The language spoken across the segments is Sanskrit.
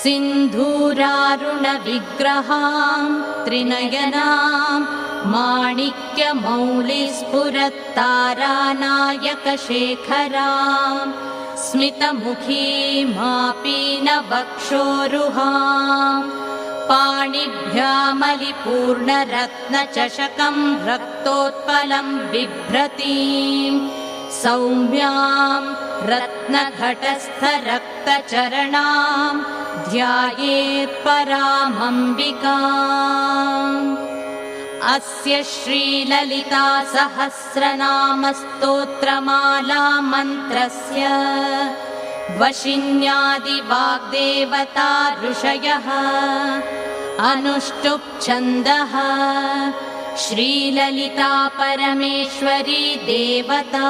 सिन्धूरारुणविग्रहां त्रिनयनां माणिक्यमौलिस्फुरत्तारानायकशेखरां स्मितमुखीमापीनवक्षोरुहां पाणिभ्यामलिपूर्णरत्नचषकं रक्तोत्पलं बिभ्रतीं सौम्यां रत्नघटस्थरक्तचरणां ध्यायेत् परामम्बिकाम्। अस्य श्रीललिता सहस्रनामस्तोत्रमाला मन्त्रस्य वशिन्यादिवाग्देवता ऋषयः अनुष्टुप् छन्दः श्रीललिता परमेश्वरी देवता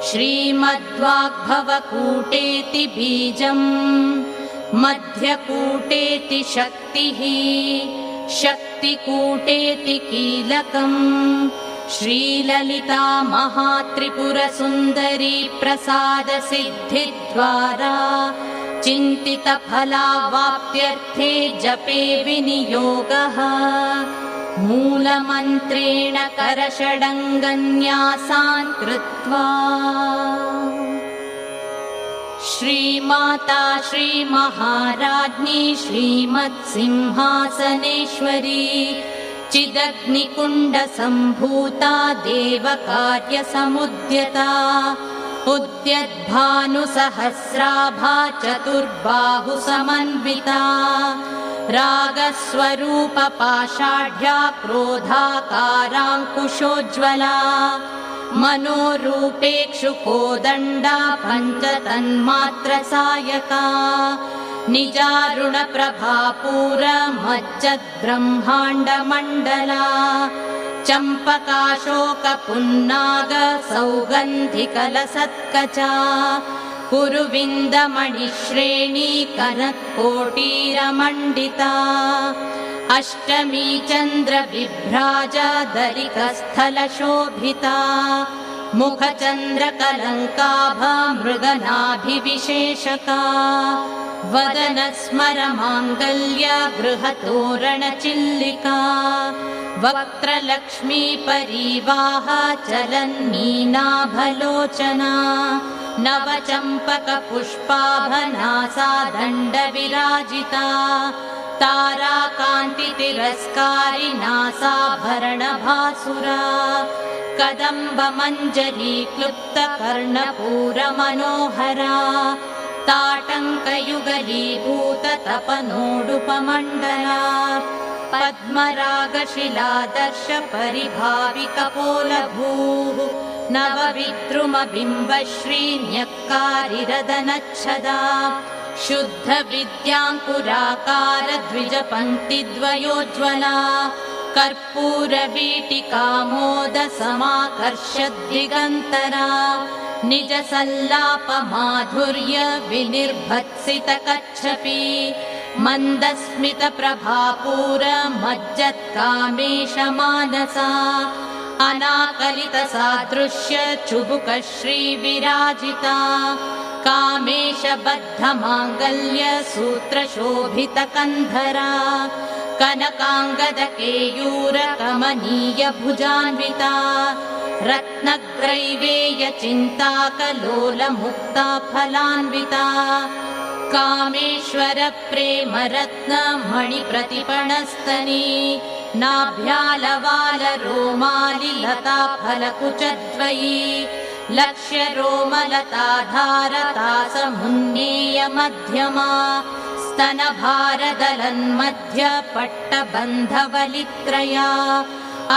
श्रीमद्वाग्भवकूटेति बीजम् मध्यकूटेति शक्तिः शक्तिकूटेति कीलकम् श्रीललिता महात्रिपुरसुन्दरी प्रसादसिद्धिद्वारा चिन्तितफलावाप्त्यर्थे जपे विनियोगः मूलमन्त्रेण करषडङ्गन्यासान् कृत्वा श्रीमाता श्रीमहाराज्ञी श्रीमत्सिंहासनेश्वरी चिदग्निकुण्डसम्भूता देवकार्यसमुद्यता उद्यद्भानुसहस्राभा चतुर्बाहुसमन्विता रागस्वरूपपाषाढ्या क्रोधाकाराङ्कुशोज्ज्वला मनोरूपेक्षुकोदण्डा पञ्चतन्मात्रसायका निजारुणप्रभापूरमज्जद्ब्रह्माण्डमण्डला चम्पकाशोकपुन्नाग सौगन्धिकलसत्कचा कुरुविन्दमणिश्रेणी कनत्कोटीरमण्डिता अष्टमी चन्द्रविभ्राजदलिकस्थलशोभिता मुखचन्द्रकलङ्काभा मृगनाभिविशेषका वदनस्मरमाङ्गल्य गृहतोरणचिल्लिका वक्त्रलक्ष्मी परीवाह चलन्मीनाभलोचना नवचम्पकपुष्पाभनासा दण्डविराजिता ताराकान्तितिरस्कारी नासाभरणभासुरा कदम्बमञ्जरी क्लुप्तकर्णपूरमनोहरा ताटङ्कयुगलीभूततपनोडुपमण्डला पद्मरागशिलादर्श परिभाविकपोलभूः नवविद्रुमबिम्बश्रीन्यक्कारिरदनच्छदा शुद्धविद्याङ्कुराकार द्विजपङ्क्तिद्वयोज्ज्वला कर्पूरवीटिकामोदसमाकर्षद्दिगन्तरा निजसल्लापमाधुर्य विनिर्भत्सितकच्छपी मन्दस्मितप्रभापूरमज्जत्कामेशमानसा अनाकलितसादृश्य चुबुकश्रीविराजिता कामेशबद्धमाङ्गल्य सूत्रशोभितकन्धरा कनकाङ्गदकेयूरकमनीयभुजान्विता रत्नग्रैवेयचिन्ताकलोलमुक्ता फलान्विता कामेश्वरप्रेमरत्नमणिप्रतिपणस्तनी नाभ्यालवालरोमालिलता फलकुचद्वयी लक्ष्यरोमलताधारतासमुन्नेयमध्यमा स्तनभारदलन्मध्यपट्टबन्धवलित्रया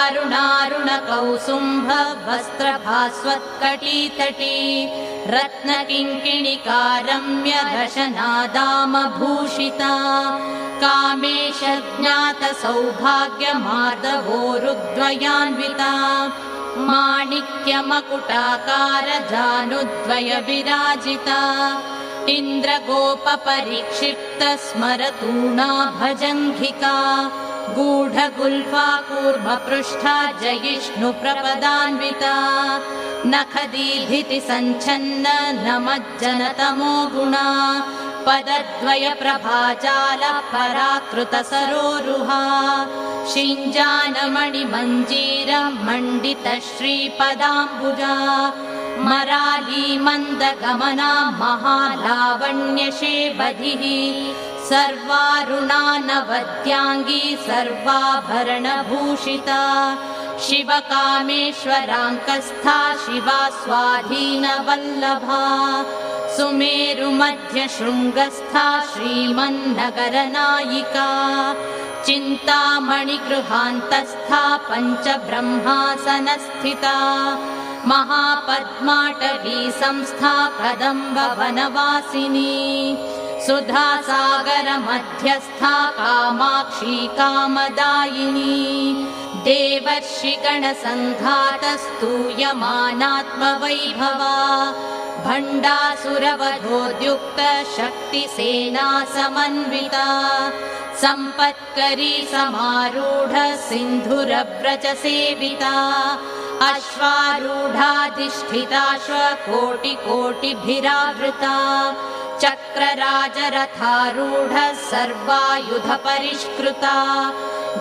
अरुणारुणकौसुम्भ वस्त्रभास्वत्कटीतटी रत्नकिङ्किणिकारम्य दशनादामभूषिता कामेशज्ञातसौभाग्यमार्दवोरुद्वयान्विता माणिक्यमकुटाकारजानुद्वयविराजिता इन्द्रगोपपरिक्षिप्तस्मरतूणा भजङ्घिका गूढगुल्फा कूर्मपृष्ठा जयिष्णुप्रपदान्विता नखदीधिति सञ्छन्न नमज्जनतमो गुणा पदद्वयप्रभाजाल पराकृतसरोरुहा शिञ्जानमणिमञ्जीरमण्डितश्रीपदाम्बुजा मराली मन्दगमना महालावण्यशेबधिः सर्वारुणानवद्याङ्गी सर्वाभरणभूषिता शिवकामेश्वराङ्कस्था शिवा स्वाधीनवल्लभा सुमेरुमध्यशृङ्गस्था श्रीमन्नगरनायिका चिन्तामणिगृहान्तस्था पञ्चब्रह्मासनस्थिता महापद्माटवी संस्था कदम्बवनवासिनी सुधासागरमध्यस्था कामाक्षी कामदायिनी देवर्षिगणसङ्घातस्तूयमानात्मवैभवा भण्डासुरवधोद्युक्त शक्तिसेना समन्विता सम्पत्करी समारूढ सिन्धुरव्रजसेविता अश्वारूढाधिष्ठिताश्वकोटिकोटिभिरावृता चक्रराजरथारूढ सर्वायुधपरिष्कृता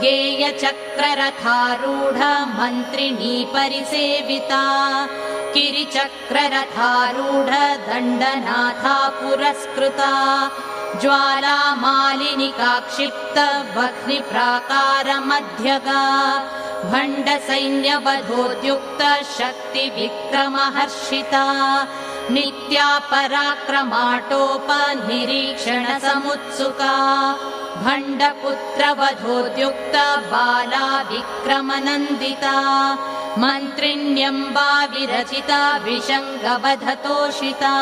गेयचक्ररथारूढ मन्त्रिणी परिसेविता किरिचक्ररथारूढ दण्डनाथा पुरस्कृता ज्वालामालिनिकाक्षिप्त वह्निप्राकारमध्यगा भण्डसैन्यवधोद्युक्त शक्तिविक्रमहर्षिता नित्या पराक्रमाटोपनिरीक्षणसमुत्सुका भण्डपुत्रवधोद्युक्त बाला विक्रमनन्दिता मन्त्रिण्यम्बा विरचिता विशङ्गवधतोषिता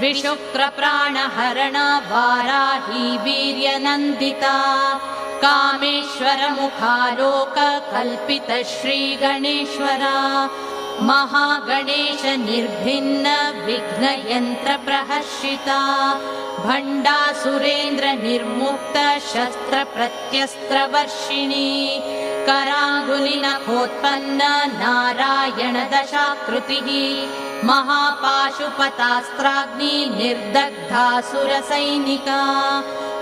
विशुक्रप्राणहरण वाराही वीर्यनन्दिता कामेश्वरमुखालोक कल्पित श्रीगणेश्वरा महागणेश निर्भिन्न विघ्नयन्त्रप्रहर्षिता भण्डासुरेन्द्र निर्मुक्त शस्त्र प्रत्यस्त्रवर्षिणी कराङ्गुलिनखोत्पन्न नारायण दशाकृतिः महापाशुपतास्त्राग्नि निर्दग्धासुरसैनिका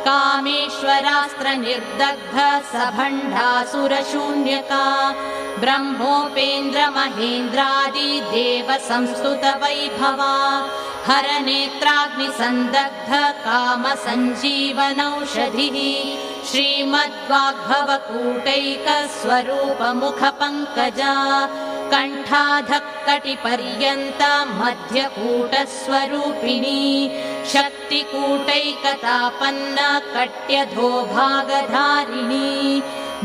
कामेश्वरास्त्र निर्दग्ध सभण्डासुरशून्यका ब्रह्मोपेन्द्र महेन्द्रादि देव संस्तुत वैभवा हरनेत्राग्निसन्दग्ध काम सञ्जीवनौषधिः श्रीमद्वाग्भवकूटैक स्वरूप मुख पङ्कजा कण्ठाधक्कटिपर्यन्त मध्यकूटस्वरूपिणी शक्तिकूटैकतापन्न कट्यधो भागधारिणी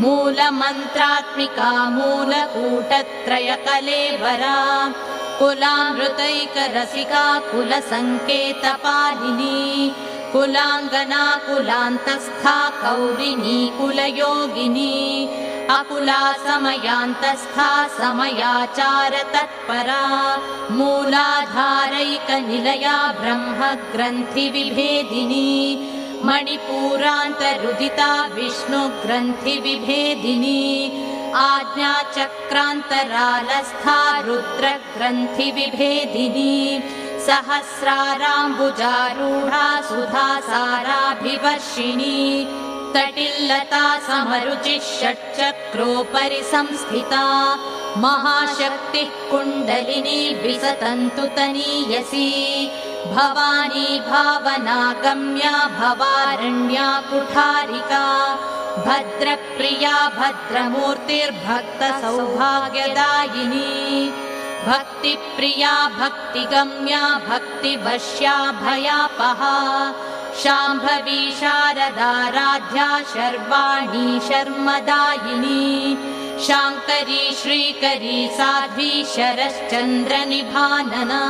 मूलमन्त्रात्मिका मूलकूटत्रयकलेवरा कुलामृतैकरसिका कुलसङ्केतपालिनी कुलाङ्गना कुलान्तस्था कौरिणी कुलयोगिनी अकुला समयान्तस्था समयाचार तत्परा मूलाधारैकनिलया ब्रह्मग्रन्थिविभेदिनी मणिपूरान्तरुदिता विष्णुग्रन्थिविभेदिनी आज्ञाचक्रान्तरालस्था रुद्रग्रन्थिविभेदिनी सहस्राराम्बुजारूढा सुधासाराभिवर्षिणी तटिल्लता समरुचिः षट्चक्रोपरि संस्थिता महाशक्तिः कुण्डलिनी विसतन्तु तनीयसी भवानी भावनागम्या भवारण्या कुठारिका भद्रप्रिया भद्रमूर्तिर्भक्तसौभाग्यदायिनी भक्तिप्रिया भक्तिगम्या भक्तिवश्या भयापहा शाम्भवी शारदाराध्या शर्वाणी शर्मदायिनी शाङ्करी श्रीकरी साध्वी शरश्चन्द्रनिभानना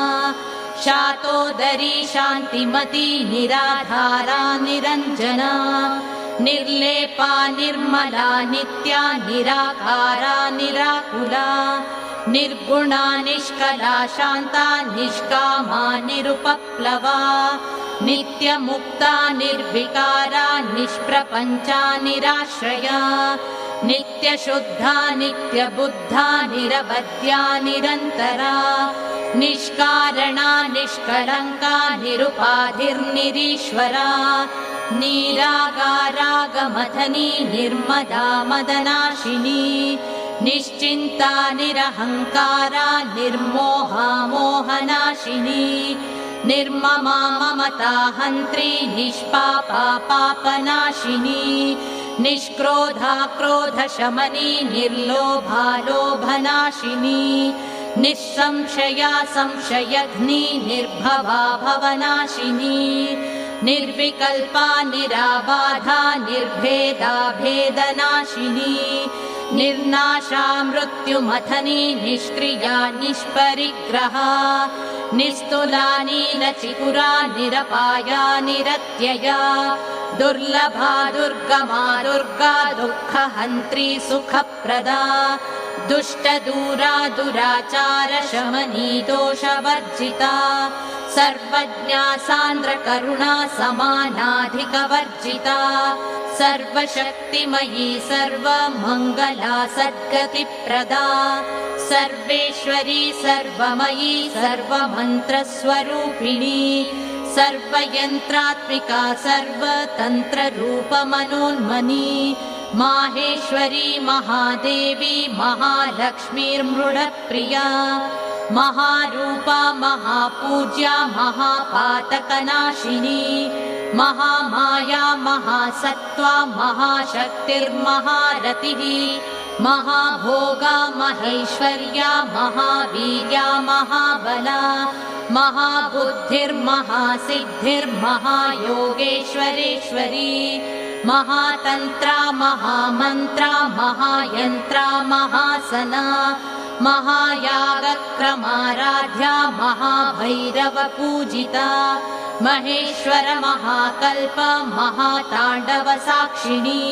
शातोदरी शान्तिमती निराधारा निरञ्जना निर्लेपा निर्मला नित्या निराकारा निराकुला निर्गुणा निष्कला शान्ता निष्कामा निरुपप्लवा नित्यमुक्ता निर्विकारा निष्प्रपञ्चा निराश्रया नित्यशुद्धा नित्यबुद्धा निरवध्या निरन्तरा निष्कारणा निष्कलङ्का निरुपाधिर्निरीश्वरा निरागारागमथनी निर्मदा मदनाशिनी निश्चिन्ता निरहङ्कारा निर्मोहा मोहनाशिनी निर्ममा ममता हन्त्री निष्पापा पापनाशिनी निष्क्रोधा क्रोधशमनी निर्लोभा लोभनाशिनी निःसंशया संशयघ्नी निर्भवा भवनाशिनी निर्विकल्पा निराबाधा निर्भेदा भेदनाशिनी निर्नाशा मृत्युमथनी निष्क्रिया निष्परिग्रहा निस्तुला नीलचिकुरा निरपाया निरत्यया दुर्लभा दुर्गमा दुर्गा दुःखहन्त्री सुखप्रदा दुष्टदूरा दुराचार शमनी दोषवर्जिता सर्वज्ञा सान्द्रकरुणा समानाधिकवर्जिता सर्वशक्तिमयी सर्वमङ्गला सद्गतिप्रदा सर्वेश्वरी सर्वमयी सर्वमन्त्रस्वरूपिणी सर्वयन्त्रात्मिका सर्वतन्त्ररूपमनोन्मनी माहेश्वरी महादेवी महालक्ष्मीर्मृडप्रिया महारूपा महापूज्या महापातकनाशिनी महामाया महासत्त्वा महाशक्तिर्महारतिः महाभोगा महेश्वर्या महावीर्या महाबला महाबुद्धिर्महासिद्धिर्महायोगेश्वरेश्वरी महातन्त्रा महामन्त्रा महायन्त्रा महासना महायागक्रमाराध्या महाभैरवपूजिता महेश्वर महाकल्प महाताण्डवसाक्षिणी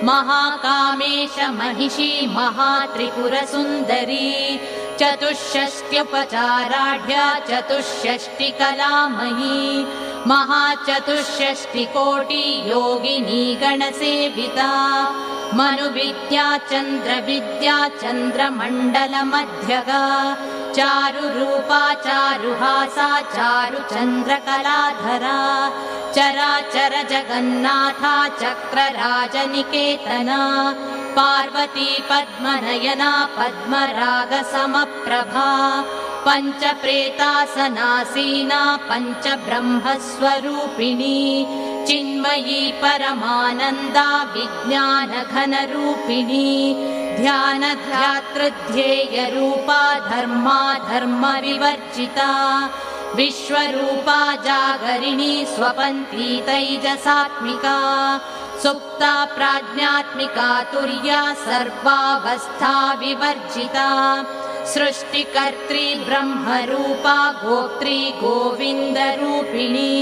महाकामेश महिषी महात्रिपुरसुन्दरी चतुष्षष्ट्युपचाराढ्या चतुष्षष्टिकलामयी महाचतुष्षष्टिकोटि योगिनी गणसेविता मनुविद्या चन्द्रविद्या चन्द्रमण्डलमध्यगा चारुरूपा चारुहासा चारुचन्द्रकलाधरा चराचर जगन्नाथा चक्रराजनिकेतना पार्वती पद्मनयना पद्मरागसमप्रभा पञ्चप्रेतासनासीना पञ्चब्रह्मस्वरूपिणी चिन्मयी परमानन्दा विज्ञानघनरूपिणी ध्यानध्यातृध्येयरूपा धर्मा धर्मविवर्जिता विश्वरूपा जागरिणी स्वपन्ती तैजसात्मिका सुप्ता प्राज्ञात्मिका तुर्या सर्वावस्था विवर्जिता सृष्टिकर्त्री ब्रह्मरूपा गोप्त्री गोविन्दरूपिणी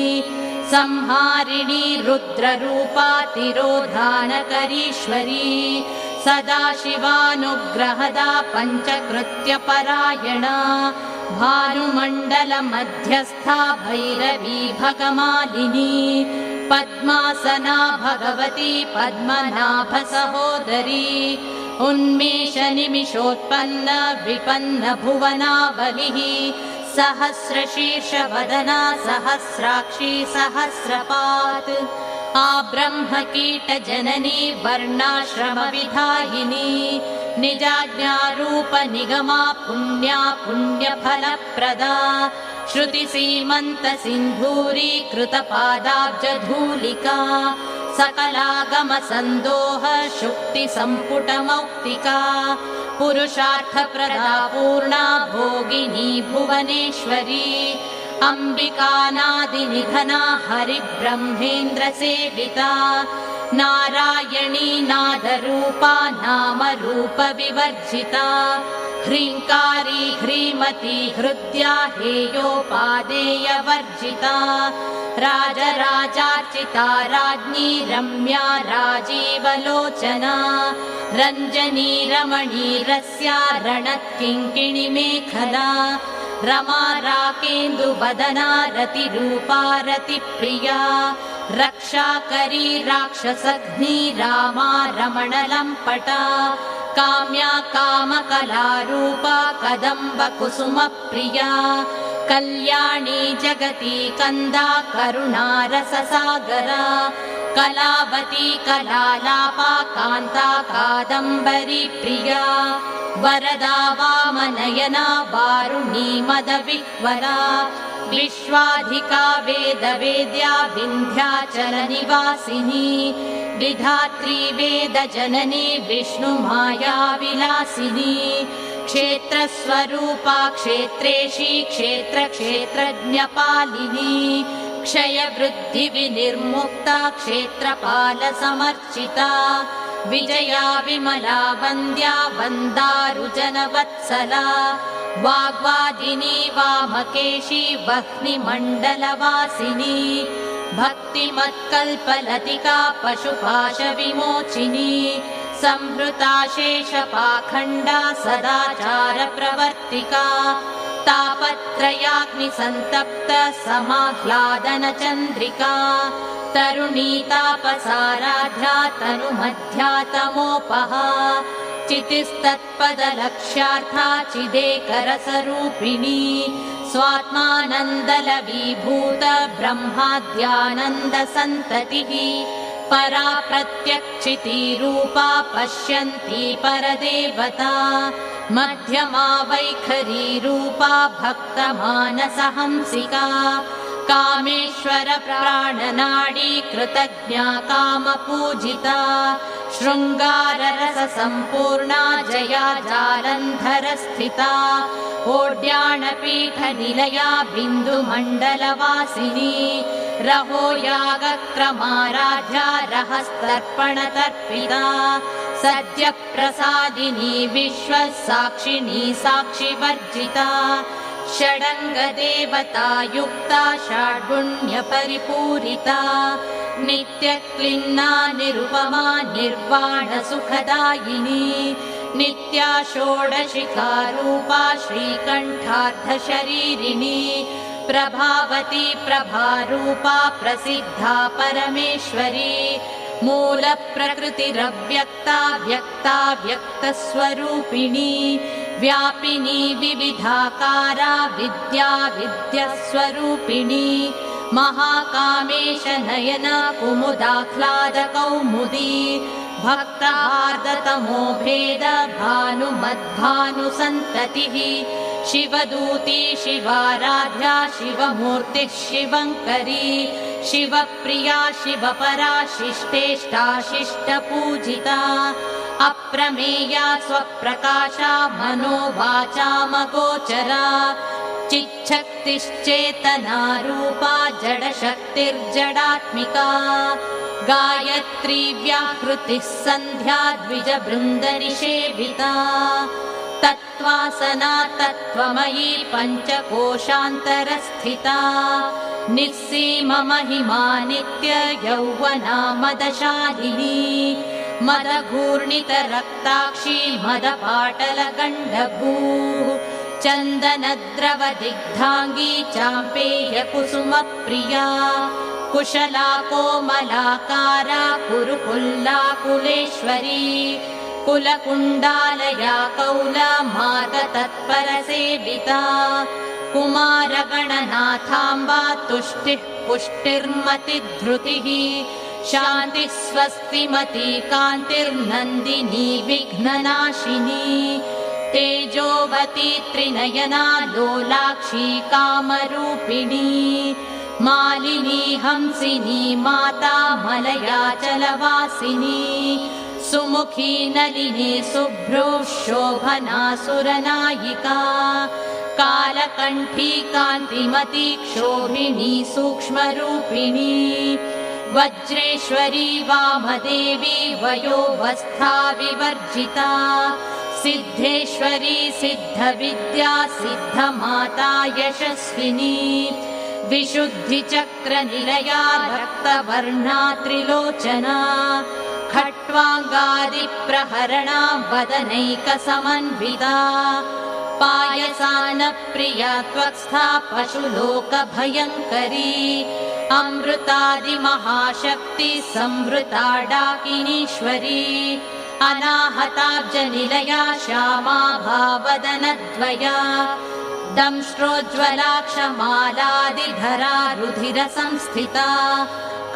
संहारिणी रुद्ररूपा तिरोधानकरीश्वरी सदाशिवानुग्रहदा पञ्चकृत्यपरायणा भानुमण्डलमध्यस्था भैरवी भगमालिनी पद्मासना भगवती पद्मनाभसहोदरी उन्मेषनिमिषोत्पन्न विपन्न भुवनावलिः सहस्रशीर्षवदना सहस्राक्षी सहस्रपात् आब्रह्मकीटजननी वर्णाश्रमविधायिनी निजाज्ञारूपनिगमा पुण्या पुण्यफलप्रदा श्रुतिसीमन्तसिन्धूरीकृतपादाब्जधूलिका सकलागमसन्दोह शुक्तिसम्पुटमौक्तिका पुरुषार्थप्रदा पूर्णा भोगिनी भुवनेश्वरी अम्बिकानादिनिधना हरिब्रह्मेन्द्रसेविता नारायणी नादरूपा नामरूपविवर्जिता ह्रीङ्कारी ह्रीमती हृद्या हेयोपादेयवर्जिता राजराजार्चिता राज्ञी रम्या राजीवलोचना रञ्जनी रमणी रस्या रणत्किङ्किणिमेखला रमा राकेन्दुवदना रतिरूपा रतिप्रिया रक्षाकरी राक्षसघ्नी रामा रमणलम्पटा काम्या कामकलारूपा कदम्बकुसुमप्रिया कल्याणी जगती कन्दा करुणारससागरा कलावती कलालापा कान्ता कादम्बरी प्रिया वरदा वामनयना वारुणी मदविह्वला विश्वाधिका वेदवेद्या विन्ध्याचलनिवासिनी विधात्री वेदजननी विष्णुमाया विलासिनी क्षेत्रस्वरूपा क्षेत्रेशी क्षेत्रक्षेत्रज्ञपालिनी क्षयवृद्धिविनिर्मुक्ता क्षेत्रपालसमर्चिता विजया विमला वन्द्या वन्दारुजनवत्सला वाग्वादिनी वामकेशी वह्निमण्डलवासिनी भक्तिमत्कल्पलतिका पशुपाशविमोचिनी संहृता शेषपाखण्डा सदाचारप्रवर्तिका तापत्रयाग्निसन्तप्त समाह्लादनचन्द्रिका तरुणी तापसाराध्या तनुमध्या तमोपहा चितिस्तत्पदलक्ष्यार्था चिदेकरसरूपिणी स्वात्मानन्दलवीभूत ब्रह्माद्यानन्दसन्ततिः परा प्रत्यक्षितिरूपा पश्यन्ती परदेवता मध्यमा वैखरीरूपा भक्तमानसहंसिका कामेश्वर प्राणनाडी कृतज्ञा कामपूजिता शृङ्गाररससम्पूर्णा जया जालन्धरस्थिता ओड्याणपीठनिलया बिन्दुमण्डलवासिनी रहो यागक्रमाराध्या रहस्तर्पणतर्पिता सद्यप्रसादिनी विश्वसाक्षिणी साक्षिवर्जिता षडङ्गदेवतायुक्ता षड्गुण्यपरिपूरिता नित्यक्लिन्ना निरुपमा निर्वाणसुखदायिनी नित्या षोडशिखारूपा श्रीकण्ठार्धशरीरिणी प्रभावती प्रभारूपा प्रसिद्धा परमेश्वरी मूलप्रकृतिरव्यक्ता व्यक्ता व्यक्तस्वरूपिणी व्यापिनी विविधाकारा विद्या विद्यास्वरूपिणी महाकामेश नयन कुमुदाह्लादकौमुदी भक्तहार्दतमो भेद भानुमद्भानुसन्ततिः शिवदूती शिवाराध्या शिवमूर्तिः शिवङ्करी शिवप्रिया शिवपरा शिष्टेष्टा शिष्टपूजिता अप्रमेया स्वप्रकाशा मनोवाचामगोचरा चिच्छक्तिश्चेतना रूपा जडशक्तिर्जडात्मिका गायत्री व्याहृतिः सन्ध्या द्विजबृन्दनिषेविता तत्त्वासना तत्त्वमयी पञ्चकोशान्तरस्थिता निःसीममहिमा नित्य यौवना मदशालिनी मदघूर्णितरक्ताक्षी मदपाटलगण्डभूः चन्दनद्रवदिग्धाङ्गी चाम्पेयकुसुमप्रिया कुशला कोमलाकारा कुरुकुल्लाकुलेश्वरी कुलकुण्डालया कौलमाततत्परसेविता कुमारगणनाथाम्बा तुष्टिः पुष्टिर्मतिधृतिः शान्तिः स्वस्तिमती कान्तिर्नन्दिनी विघ्ननाशिनी तेजोवती त्रिनयना लोलाक्षी कामरूपिणी मालिनी हंसिनी माता मलयाचलवासिनी सुमुखी नलिनी शुभ्रो शोभना सुरनायिका कालकण्ठी कान्तिमती क्षोभिणी सूक्ष्मरूपिणी वज्रेश्वरी वामदेवी वयोवस्था विवर्जिता सिद्धेश्वरी सिद्धविद्या सिद्धमाता यशस्विनी विशुद्धिचक्रनिलया रक्तवर्णा त्रिलोचना खट्वाङ्गादिप्रहरणा वदनैकसमन्विता पायसान्नप्रिया त्वक्स्था पशुलोकभयङ्करी अमृतादिमहाशक्ति संवृता डाकिनीश्वरी अनाहताब्जनिलया श्यामा भावदनद्वया दंष्ट्रोज्ज्वलाक्षमालादिधरा रुधिरसंस्थिता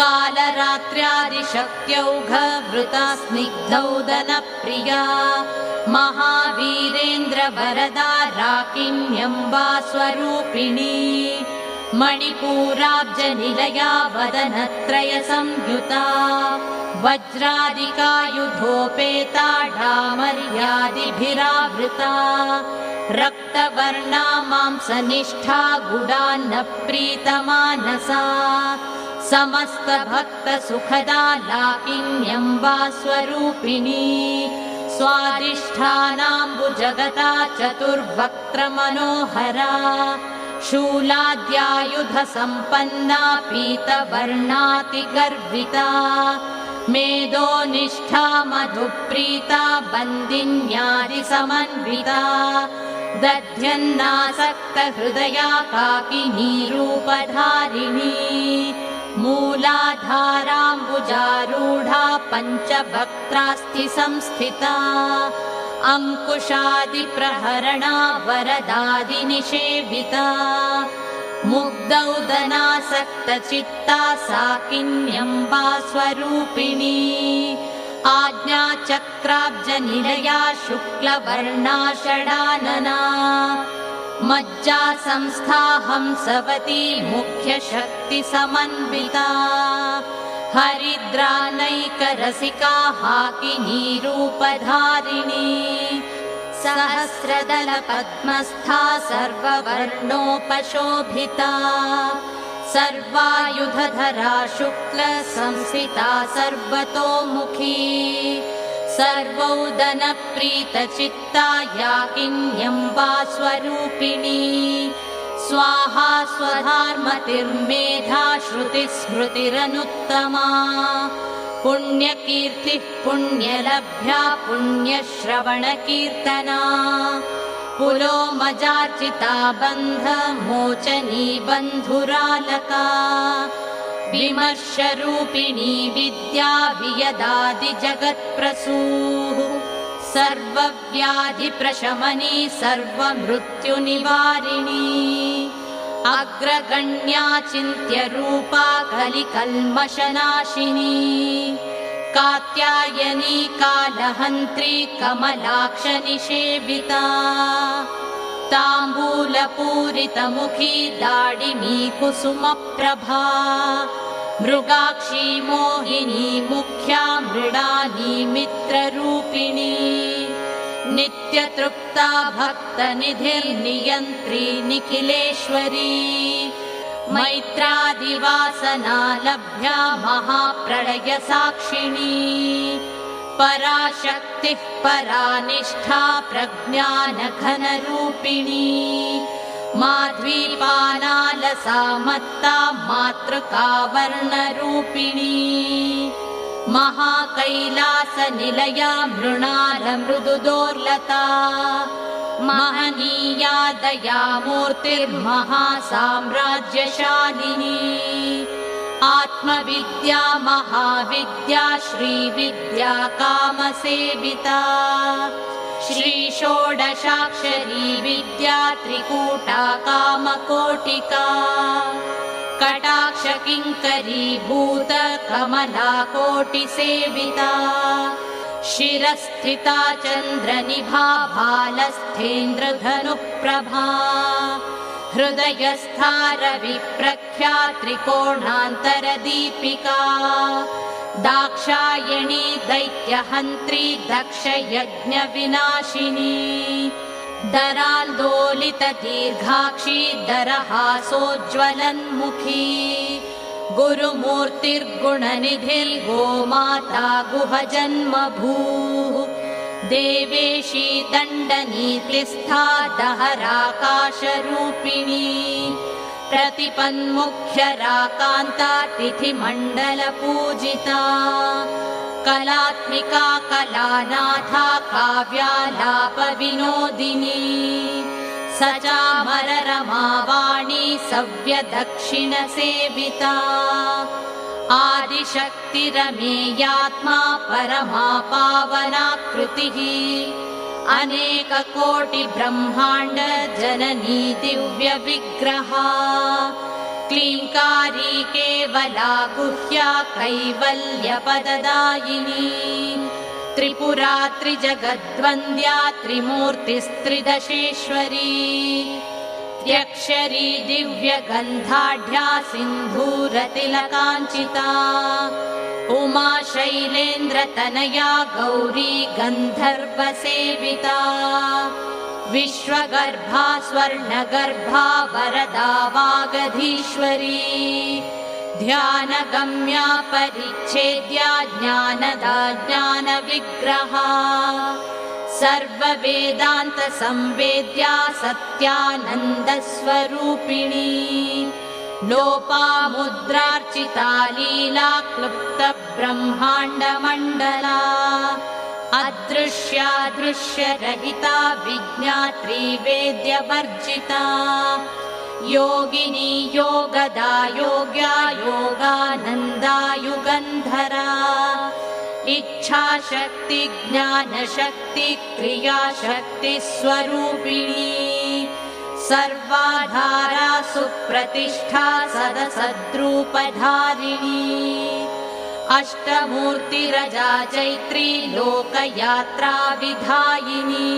कालरात्र्यादिशक्त्यौघवृता स्निग्धौदनप्रिया महावीरेन्द्रवरदा राकिन्यम्बा स्वरूपिणी मणिपूराब्जनिलया वदनत्रयसंयुता वज्रादिकायुधोपेता डामर्यादिभिरावृता रक्तवर्णा मांसनिष्ठा गुडान्नप्रीतमानसा समस्तभक्तसुखदा लाकिन्यम्बा स्वरूपिणी स्वादिष्ठानाम्बुजगता चतुर्वक्त्रमनोहरा शूलाद्यायुधसम्पन्ना पीतवर्णातिगर्विता मेदोनिष्ठा मधुप्रीता बन्दिन्यादिसमन्विता दध्यन्नासक्तहृदया काकिनीरूपधारिणी मूलाधाराम्बुजारूढा पञ्चवक्त्रास्थिसंस्थिता अङ्कुशादिप्रहरणा वरदादिनिषेविता मुग्धौदनासक्तचित्ता साकिन्यम्बा स्वरूपिणी आज्ञाचक्राब्जनिलया शुक्लवर्णा षडानना मज्जा संस्था हंसवती मुख्यशक्तिसमन्विता हरिद्रानैकरसिका हाकिनीरूपधारिणी सहस्रदलपद्मस्था सर्ववर्णोपशोभिता सर्वायुधधरा शुक्लसंस्थिता सर्वतोमुखी सर्वौदनप्रीतचित्ता याकिन्यम्बा स्वरूपिणी स्वाहा स्वधार्मतिर्मेधा श्रुतिस्मृतिरनुत्तमा पुण्यकीर्तिः पुण्यलभ्या पुण्यश्रवणकीर्तना पुलोमजार्चिता बन्धमोचनी बन्धुरालका विमर्शरूपिणी विद्या वियदादिजगत्प्रसूः सर्वव्याधिप्रशमनी सर्वमृत्युनिवारिणी अग्रगण्या चिन्त्यरूपा कलिकल्मषनाशिनी कात्यायनी कालहन्त्री कमलाक्षनिषेविता ताम्बूलपूरितमुखी दाडिमी कुसुमप्रभा मृगाक्षी मोहिनी मुख्या मृडानी मित्ररूपिणी नित्यतृप्ता भक्तनिधिर्नियन्त्री निखिलेश्वरी मैत्रादिवासना लभ्या महाप्रलयसाक्षिणी पराशक्तिः परानिष्ठा प्रज्ञानघनरूपिणी माध्वीपानालसा मत्ता मातृकावर्णरूपिणी महाकैलासनिलया मृणालमृदुदोर्लता महनीया दयामूर्तिर्महासाम्राज्यशालिनी आत्मविद्या महाविद्या श्रीविद्या कामसेविता श्रीषोडशाक्षरी विद्या त्रिकूटा कामकोटिका कटाक्षकिङ्करीभूत कमलाकोटिसेविता शिरस्थिता चन्द्रनिभा भालस्थेन्द्रधनुप्रभा हृदयस्था रविप्रख्या त्रिकोणान्तरदीपिका दाक्षायणी दैत्यहन्त्री दक्षयज्ञविनाशिनी दरान्दोलितदीर्घाक्षी दरहासोज्ज्वलन्मुखी गुरुमूर्तिर्गुणनिधिर्गोमाता गुहजन्मभूः देवेशी दण्डनीतिस्था दहराकाशरूपिणी प्रतिपन्मुख्यराकान्ता तिथिमण्डलपूजिता कलात्मिका कलानाथा काव्यालापविनोदिनी सचामररमावाणी सव्यदक्षिणसेविता आदिशक्तिरमेयात्मा परमा पावनाकृतिः अनेककोटिब्रह्माण्ड जननी दिव्यविग्रहा क्लीङ्कारी केवला गुह्या कैवल्यपददायिनी त्रिपुरा त्रिजगद्वन्द्या त्रिमूर्तिस्त्रिदशेश्वरी त्र्यक्षरी दिव्यगन्धाढ्या सिन्धूरतिलकाञ्चिता उमा शैलेन्द्रतनया गौरी गन्धर्वसेविता विश्वगर्भा स्वर्णगर्भा वरदा वागधीश्वरी ध्यानगम्या परिच्छेद्या ज्ञानदा ज्ञानविग्रहा सर्ववेदान्तसंवेद्या सत्यानन्दस्वरूपिणी लोपामुद्रार्चिता लीला क्लुप्तब्रह्माण्डमण्डला अदृश्यादृश्यरहिता विज्ञात्री वेद्यवर्जिता योगिनी योगदा योग्या योगानन्दा युगन्धरा इच्छाशक्ति ज्ञानशक्ति क्रियाशक्ति स्वरूपिणी सर्वाधारा सुप्रतिष्ठा सदसद्रूपधारिणी अष्टमूर्तिरजा चैत्री लोकयात्रा विधायिनी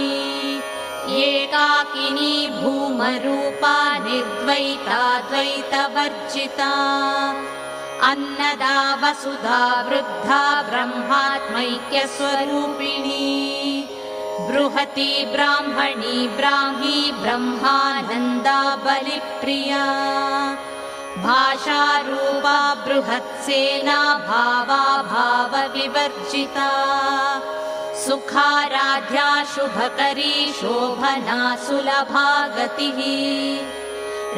एकाकिनी भूमरूपा निर्द्वैता द्वैतवर्जिता अन्नदा वसुधा वृद्धा ब्रह्मात्मैक्यस्वरूपिणी बृहती ब्राह्मणी ब्राह्मी ब्रह्मानन्दा बलिप्रिया भाषारूपा बृहत्सेना भावा भावविवर्जिता सुखाराध्या शुभकरी शोभना सुलभा गतिः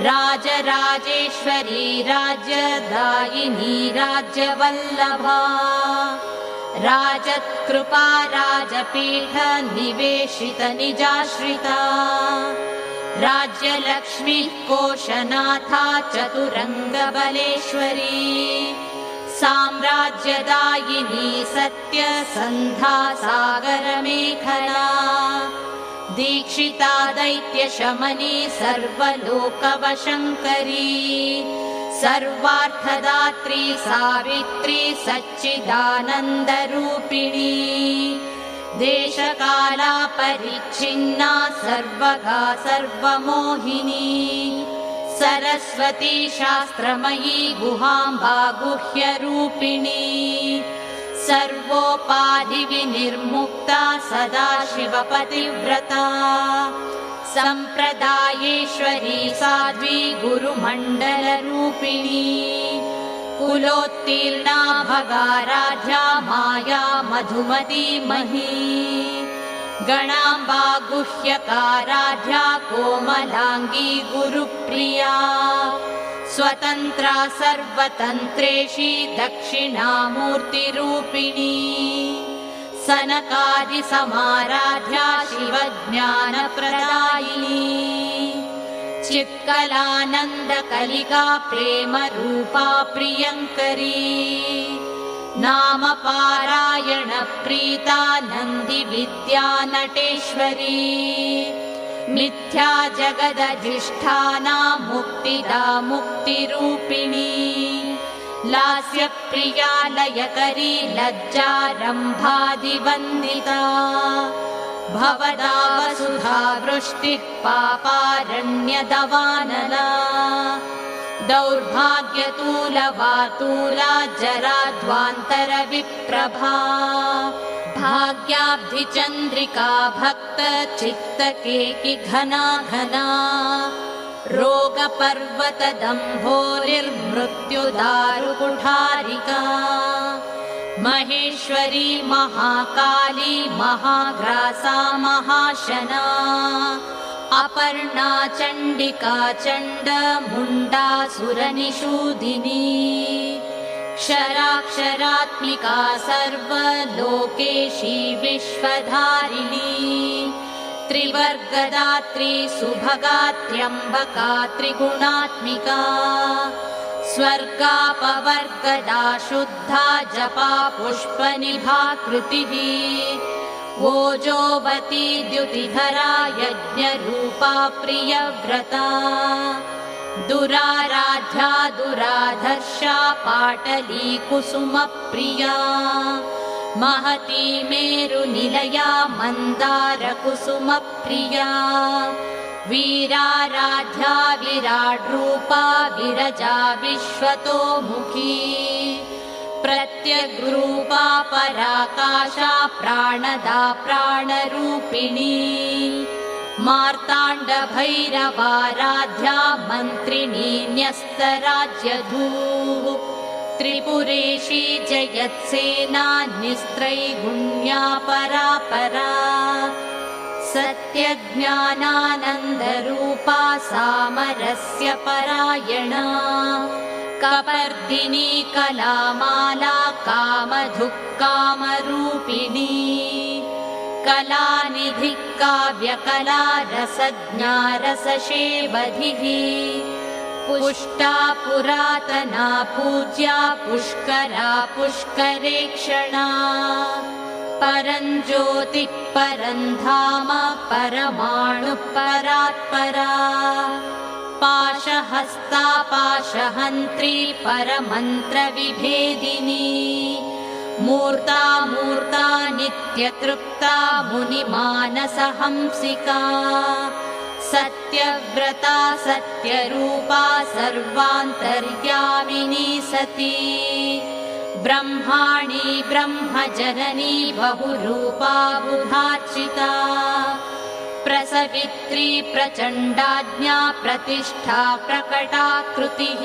राजराजेश्वरी राज्यदायिनी राज्यवल्लभा राजत्कृपा राजपीठ निवेशित निजाश्रिता राज्यलक्ष्मी कोशनाथा चतुरङ्गबलेश्वरी साम्राज्यदायिनी सत्यसन्धा सागरमेखला दीक्षिता दैत्यशमनी सर्वलोकवशङ्करी सर्वार्थदात्री सावित्री सच्चिदानन्दरूपिणी देशकाला परिच्छिन्ना सर्वगा सर्वमोहिनी सरस्वती शास्त्रमयी गुहाम्बा गुह्यरूपिणी सर्वोपाधिविनिर्मुक्ता सदाशिवपतिव्रता सम्प्रदायेश्वरी साध्वी गुरुमण्डलरूपिणी कुलोत्तीर्णा भगाराध्या माया मधुमती मही गणाम्बा गुह्यकाराध्या कोमलाङ्गी गुरुप्रिया स्वतन्त्रा सर्वतन्त्रेशी दक्षिणामूर्तिरूपिणी सनकादिसमाराध्या शिवज्ञानप्रदायिनी चित्कलानन्दकलिका प्रेमरूपा प्रियङ्करी नामपारायणप्रीता नन्दिविद्या नटेश्वरी मिथ्या जगदधिष्ठाना मुक्तिदा मुक्तिरूपिणी लास्यप्रिया लयकरी लज्जारम्भादिवन्दिता भवदा वसुधा वृष्टिः पापारण्यदवानला दौर्भाग्यतूलवातूला जराध्वान्तरविप्रभा भाग्याब्धिचन्द्रिका भक्तचित्तकेकि घना घना रोगपर्वतदम्भोरिर्मृत्युदारुकुठारिका महेश्वरी महाकाली महाग्रासा महाशना अपर्णा चण्डिका चण्डमुण्डासुरनिषूदिनी क्षराक्षरात्मिका सर्वलोकेशी विश्वधारिणी त्रिवर्गदात्री सुभगा त्र्यम्बका त्रिगुणात्मिका स्वर्गापवर्गदा शुद्धा जपा पुष्पनिभा कृतिः ओजोवती द्युतिधरा यज्ञरूपा प्रियव्रता दुराराध्या दुराधर्षा पाटली कुसुमप्रिया महती मेरुनिलया मन्दारकुसुमप्रिया वीराराध्या विराड्रूपा विरजा विश्वतोमुखी प्रत्यग्रूपा पराकाशा प्राणदा प्राणरूपिणी मार्ताण्डभैरवाराध्या मन्त्रिणी न्यस्तराज्यधूः त्रिपुरेशी जयत्सेना निस्त्रैगुण्या परापरा सत्यज्ञानानन्दरूपा सामरस्य परायणा कपर्दिनी कलामाला कामधुक्कामरूपिणी कलानिधिः काव्यकला रसज्ञा रसशेवधिः पुष्टा पुरातना पूज्या पुष्करा पुष्करेक्षणा परञ्ज्योतिः परन्धाम परमाणुः परात्परा पाशहस्ता पाशहन्त्री परमन्त्रविभेदिनी मूर्ता मूर्ता नित्यतृप्ता मुनिमानसहंसिका सत्यव्रता सत्यरूपा सर्वान्तर्यामिनी सती ब्रह्माणी ब्रह्मजननी बहुरूपा बुधार्चिता प्रसवित्री प्रचण्डाज्ञा प्रतिष्ठा प्रकटाकृतिः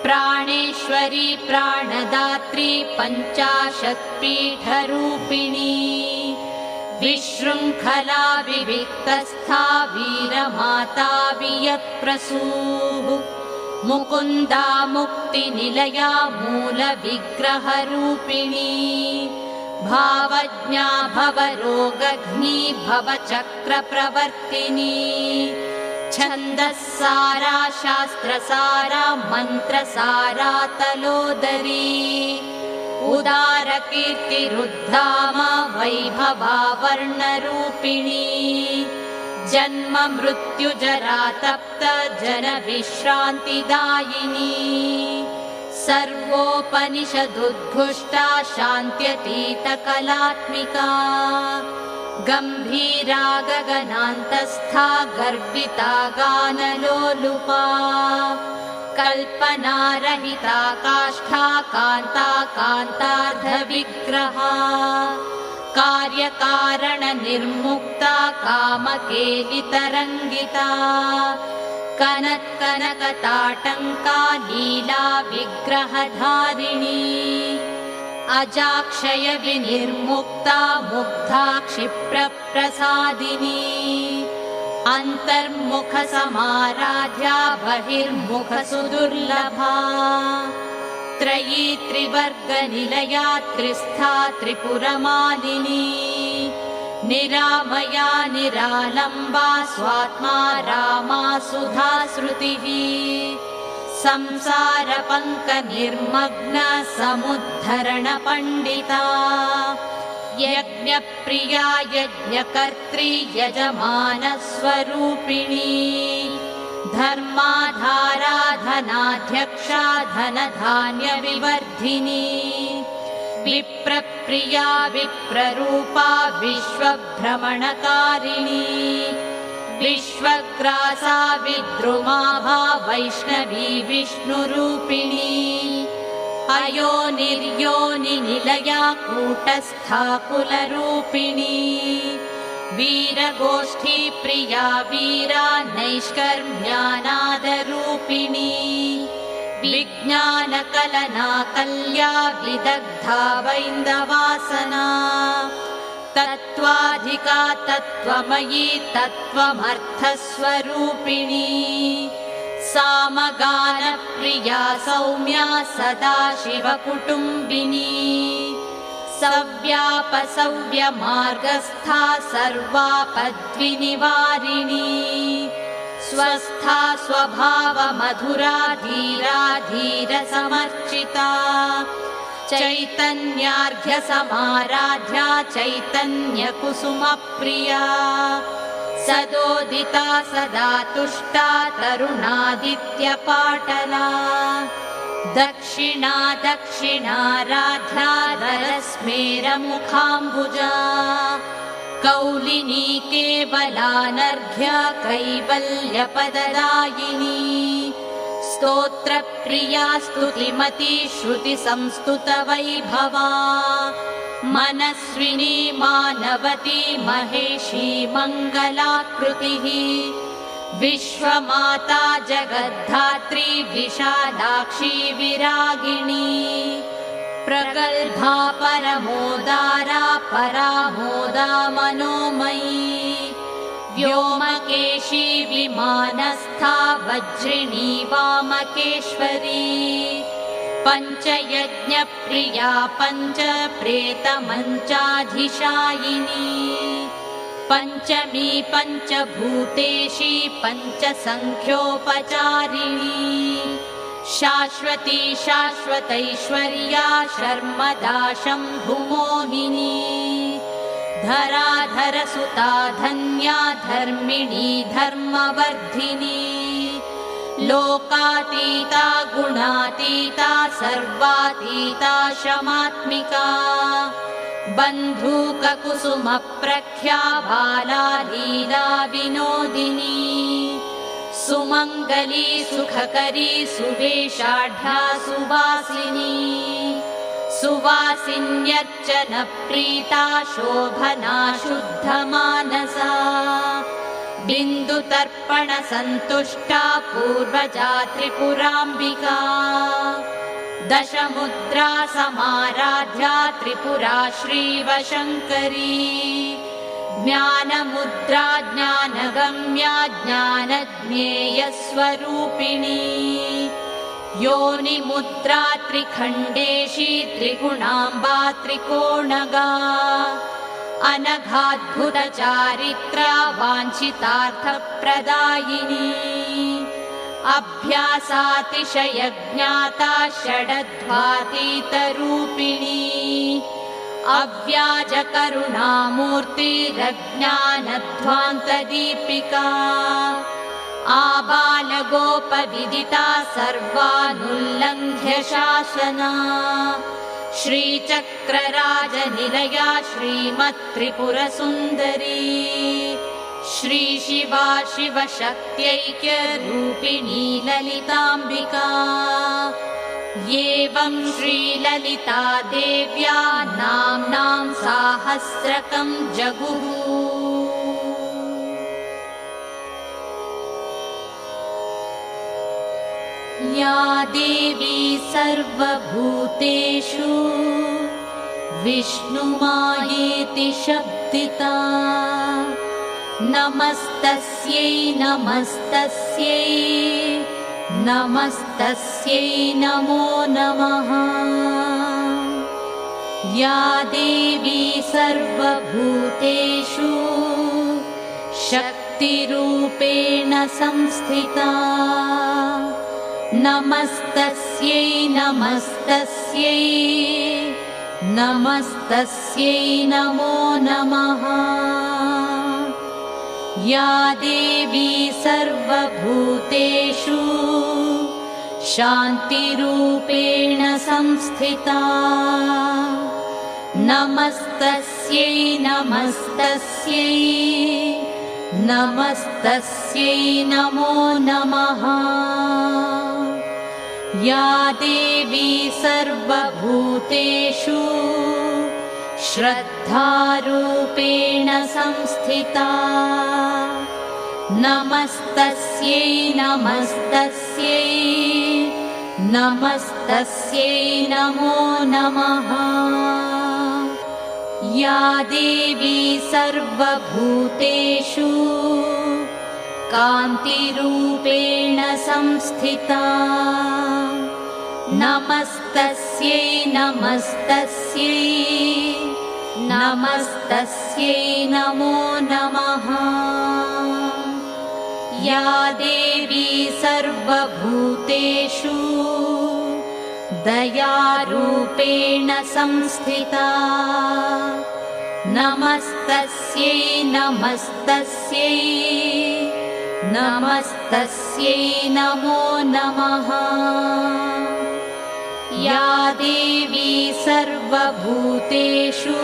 प्राणेश्वरी प्राणदात्री पञ्चाशत्पीठरूपिणी विशृङ्खला विविक्तस्था वीरमाता वियत्प्रसूः मुकुन्दा मुक्तिनिलया मूलविग्रहरूपिणी भावज्ञा भवरोगघ्नी भवचक्रप्रवर्तिनी छन्दस्सारा शास्त्रसारा मन्त्रसारा तलोदरी उदारकीर्तिरुद्धाम वैभवा वर्णरूपिणी जन्म मृत्युजरा तप्त जनविश्रान्तिदायिनी सर्वोपनिषदुद्घुष्टा शान्त्यतीतकलात्मिका गम्भीरा गगनान्तस्था गर्विता गानलोलुपा कल्पनारहिता काष्ठा कान्ता कान्तार्धविग्रहा कार्यकारणनिर्मुक्ता कामकेलितरङ्गिता कनत्कनकताटङ्का लीला विग्रहधारिणी अजाक्षय विनिर्मुक्ता मुग्धा क्षिप्रप्रसादिनी अन्तर्मुखसमाराध्या बहिर्मुखसुदुर्लभा त्रयी त्रिवर्गनिलया त्रिस्था त्रिपुरमालिनी निरामया निरालम्बा स्वात्मा रामा सुधा श्रुतिः संसारपङ्कनिर्मग्न समुद्धरणपण्डिता यज्ञप्रिया यज्ञकर्त्री यजमानस्वरूपिणी धर्माधारा धनाध्यक्षा धनधान्यविवर्धिनी विप्रप्रिया विप्ररूपा विश्वभ्रमणकारिणी विश्वग्रासा विद्रुमाभा वैष्णवी विष्णुरूपिणी अयोनिर्योनिनिलया कूटस्था कुलरूपिणी वीरगोष्ठी प्रिया वीरा नैष्कर्म्यानादरूपिणी विज्ञानकलना कल्या विदग्धा वैन्दवासना तत्त्वाधिका तत्त्वमयी तत्त्वमर्थस्वरूपिणी सामगानप्रिया सौम्या सदाशिवकुटुम्बिनी सव्यापसव्यमार्गस्था सर्वापद्विनिवारिणी स्वस्था स्वभावमधुरा धीरा धीरसमर्चिता चैतन्यार्घ्यसमाराध्या चैतन्यकुसुमप्रिया सदोदिता सदा तुष्टा तरुणादित्यपाटला दक्षिणा दक्षिणाराध्या नरस्मेरमुखाम्बुजा कौलिनी केवलानर्घ्य कैवल्यपददायिनी स्तोत्रप्रिया स्तुतिमती श्रुतिसंस्तुतवैभवा मनस्विनी मानवती महेशी मङ्गलाकृतिः विश्वमाता जगद्धात्री विशालाक्षी विरागिणी प्रगल्भा परमोदारा परामोदा मनोमयी व्योमकेशी विमानस्था वज्रिणी वामकेश्वरी पञ्चयज्ञप्रिया पञ्चप्रेतमञ्चाधिशायिनी पञ्चमी पञ्चभूतेशी पञ्चसङ्ख्योपचारिणी शाश्वती शाश्वतैश्वर्या शर्मदा शम्भुमोहिनी धराधरसुता धन्या धर्मिणी धर्मवर्धिनी लोकातीता गुणातीता सर्वातीता शमात्मिका बन्धूककुसुमप्रख्या बाला लीला विनोदिनी सुमङ्गली सुखकरी सुवेशाढ्या सुवासिनी सुवासिन्यर्चनप्रीता शोभना शुद्धमानसा बिन्दुतर्पणसन्तुष्टा पूर्वजा त्रिपुराम्बिका दशमुद्रा समाराध्या त्रिपुरा श्रीवशङ्करी ज्ञानमुद्रा ज्ञानगम्या ज्ञानज्ञेयस्वरूपिणी योनिमुद्रा त्रिखण्डेशी त्रिगुणाम्बा त्रिकोणगा अनघाद्भुतचारित्रा वाञ्छितार्थप्रदायिनी अभ्यासातिशयज्ञाता षडध्वातीतरूपिणी अव्याजकरुणामूर्तिरज्ञानध्वान्तदीपिका आबालगोपविदिता सर्वानुल्लङ्घ्य शासना श्रीचक्रराजनिलया श्रीमत्त्रिपुरसुन्दरी श्रीशिवा शिवशक्त्यैक्यरूपिणी ललिताम्बिका एवं श्रीललिता देव्या नाम्नां साहस्रकं जगुः या देवी सर्वभूतेषु विष्णुमायेति शब्दिता नमस्तस्यै नमस्तस्यै नमस्तस्यै नमो नमः या देवी सर्वभूतेषु शक्तिरूपेण संस्थिता नमस्तस्यै नमस्तस्यै नमस्तस्यै नमो नमः या देवी सर्वभूतेषु शान्तिरूपेण संस्थिता नमस्तस्यै नमस्तस्यै नमस्तस्यै नमो नमः या देवी सर्वभूतेषु श्रद्धारूपेण संस्थिता नमस्तस्यै नमस्तस्यै नमस्तस्यै नमो नमः या देवी सर्वभूतेषु कान्तिरूपेण संस्थिता नमस्तस्यै नमस्तस्यै नमस्तस्यै नमो नमः या देवी सर्वभूतेषु दयारूपेण संस्थिता नमस्तस्यै नमस्तस्यै नमस्तस्यै नमो नमः या देवी सर्वभूतेषु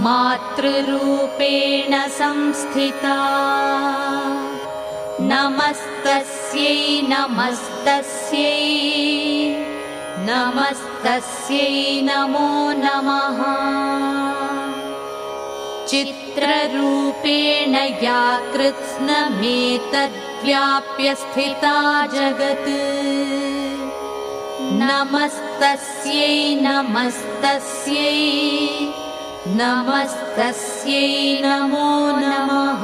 मातृरूपेण संस्थिता नमस्तस्यै नमस्तस्यै नमस्तस्यै नमो नमः चित्ररूपेण या कृत्स्नमेतद्व्याप्य स्थिता जगत् नमस्तस्यै नमस्तस्यै नमस्तस्यै नमो नमः